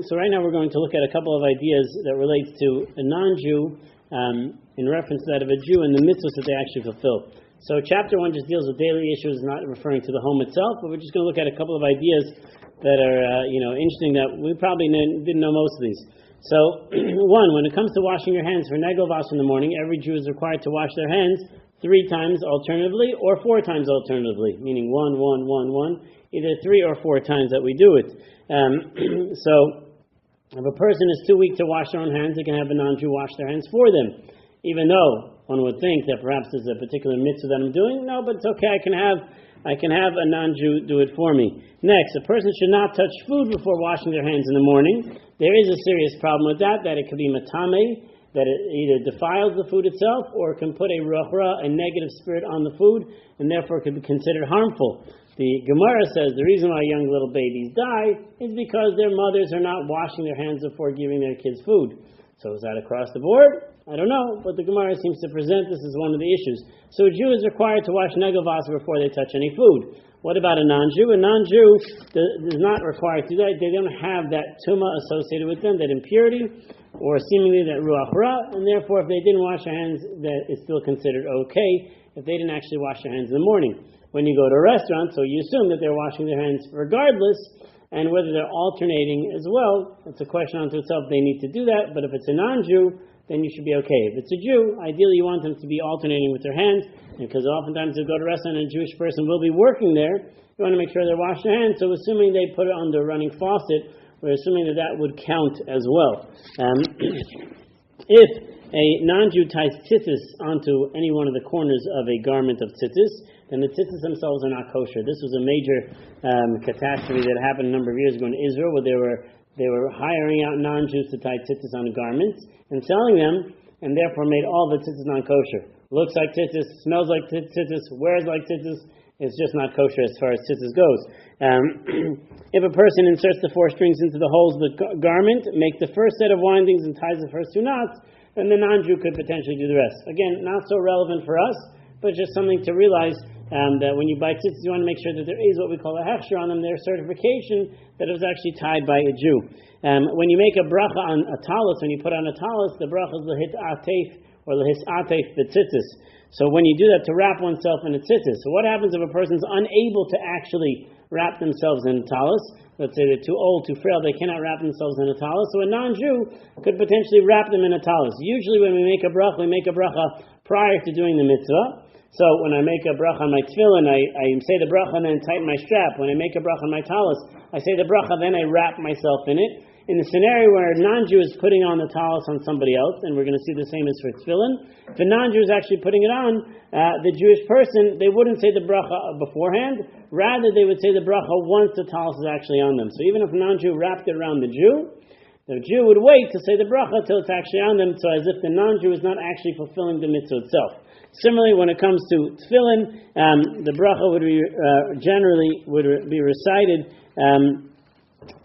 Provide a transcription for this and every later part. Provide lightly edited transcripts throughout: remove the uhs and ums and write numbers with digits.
So right now we're going to look at a couple of ideas that relates to a non-Jew in reference to that of a Jew and the mitzvahs that they actually fulfill. So chapter 1 just deals with daily issues, not referring to the home itself, but we're just going to look at a couple of ideas that are interesting that we probably didn't know most of these. So one, when it comes to washing your hands for negel vas in the morning, every Jew is required to wash their hands 3 times alternatively or 4 times alternatively, meaning 1, 1, 1, 1, either 3 or 4 times that we do it. So if a person is too weak to wash their own hands, they can have a non-Jew wash their hands for them. Even though one would think that perhaps there's a particular mitzvah that I'm doing, no, but it's okay, I can have a non-Jew do it for me. Next, a person should not touch food before washing their hands in the morning. There is a serious problem with that it could be matame, that it either defiles the food itself or can put a ruach ra, a negative spirit on the food, and therefore could be considered harmful. The Gemara says the reason why young little babies die is because their mothers are not washing their hands before giving their kids food. So is that across the board? I don't know, but the Gemara seems to present this as one of the issues. So a Jew is required to wash negel vas before they touch any food. What about a non-Jew? A non-Jew is not required to do that. They don't have that tumah associated with them, that impurity, or seemingly that ruach ra, and therefore if they didn't wash their hands, that is still considered okay if they didn't actually wash their hands in the morning. When you go to a restaurant, so you assume that they're washing their hands regardless, and whether they're alternating as well, it's a question unto itself. They need to do that, but if it's a non-Jew, then you should be okay. If it's a Jew, ideally you want them to be alternating with their hands, because oftentimes you go to a restaurant and a Jewish person will be working there, you want to make sure they wash their hands, so assuming they put it on the running faucet, we're assuming that would count as well. If a non-Jew ties tzitzis onto any one of the corners of a garment of tzitzis, then the tzitzis themselves are not kosher. This was a major catastrophe that happened a number of years ago in Israel, where they were hiring out non-Jews to tie tzitzis on garments and selling them, and therefore made all the tzitzis non-kosher. Looks like tzitzis, smells like tzitzis, wears like tzitzis. It's just not kosher as far as tzitzis goes. If a person inserts the 4 strings into the holes of the garment, make the first set of windings and ties the first 2 knots, then the non-Jew could potentially do the rest. Again, not so relevant for us, but just something to realize that when you buy tzitzis, you want to make sure that there is what we call a hechsher on them, their certification that it was actually tied by a Jew. When you make a bracha on a talis, when you put on a talis, the bracha is lehit atef or lehis atef b'tzitzis. So when you do that, to wrap oneself in a tzitzis. So what happens if a person's unable to actually wrap themselves in a talis? Let's say they're too old, too frail, they cannot wrap themselves in a talis. So a non-Jew could potentially wrap them in a talis. Usually when we make a bracha prior to doing the mitzvah. So when I make a bracha on my tefillin, I say the bracha and then tighten my strap. When I make a bracha on my talis, I say the bracha, then I wrap myself in it. In the scenario where a non-Jew is putting on the talis on somebody else, and we're going to see the same as for tefillin, if the non-Jew is actually putting it on, the Jewish person, they wouldn't say the bracha beforehand. Rather, they would say the bracha once the talis is actually on them. So even if a non-Jew wrapped it around the Jew would wait to say the bracha till it's actually on them, so as if the non-Jew is not actually fulfilling the mitzvah itself. Similarly, when it comes to tefillin, the bracha would be generally be recited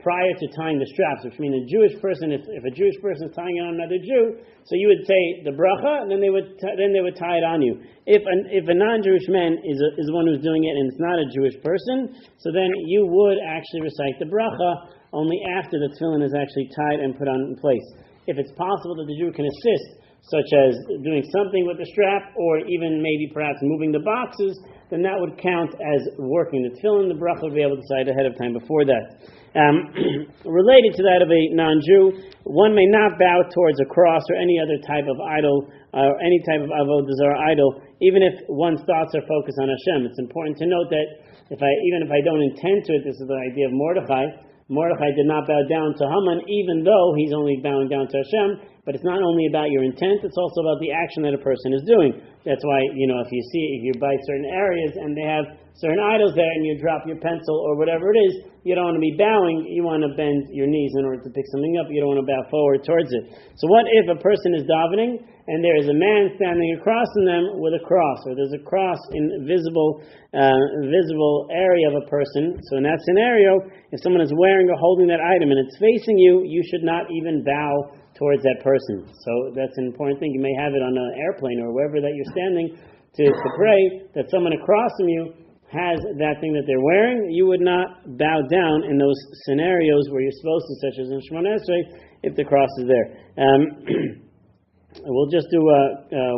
prior to tying the straps, which means a Jewish person, if a Jewish person is tying it on another Jew, so you would say the bracha, and then they would tie it on you. If a non-Jewish man is the one who's doing it, and it's not a Jewish person, so then you would actually recite the bracha only after the tefillin is actually tied and put on in place. If it's possible that the Jew can assist, such as doing something with the strap, or even maybe perhaps moving the boxes, then that would count as working the tefillin. The bracha would be able to decide ahead of time before that. Related to that of a non-Jew, one may not bow towards a cross or any other type of idol, or any type of avodah zarah idol, even if one's thoughts are focused on Hashem. It's important to note that even if I don't intend to it, this is the idea of Mordechai. Mordechai did not bow down to Haman, even though he's only bowing down to Hashem. But it's not only about your intent, it's also about the action that a person is doing. That's why, if you buy certain areas and they have certain idols there and you drop your pencil or whatever it is, you don't want to be bowing, you want to bend your knees in order to pick something up, you don't want to bow forward towards it. So what if a person is davening and there is a man standing across from them with a cross, or there's a cross in visible area of a person? So in that scenario, if someone is wearing or holding that item and it's facing you, you should not even bow towards that person. So that's an important thing. You may have it on an airplane or wherever that you're standing to pray, that someone across from you has that thing that they're wearing, you would not bow down in those scenarios where you're supposed to, such as in Shemona Esrei, if the cross is there. We'll just do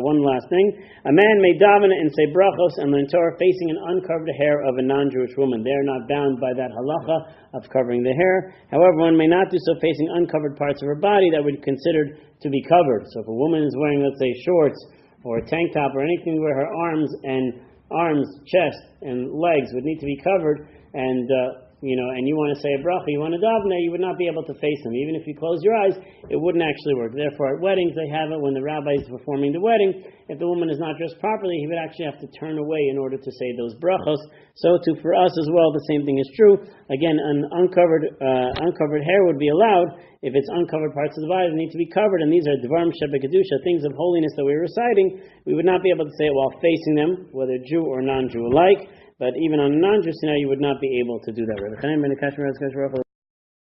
one last thing. A man may daven and say brachos and learn Torah facing an uncovered hair of a non-Jewish woman. They are not bound by that halacha of covering the hair. However, one may not do so facing uncovered parts of her body that would be considered to be covered. So if a woman is wearing, let's say, shorts or a tank top or anything where her arms, chest, and legs would need to be covered, and and you want to say a bracha, you want to daven there, you would not be able to face them. Even if you close your eyes, it wouldn't actually work. Therefore, at weddings, they have it when the rabbi is performing the wedding. If the woman is not dressed properly, he would actually have to turn away in order to say those brachos. So too for us as well, the same thing is true. Again, an uncovered hair would be allowed. If it's uncovered parts of the body that need to be covered, and these are dvarim shebekadusha, things of holiness that we're reciting, we would not be able to say it while facing them, whether Jew or non-Jew alike. But even on a non-Jew scenario, you would not be able to do that.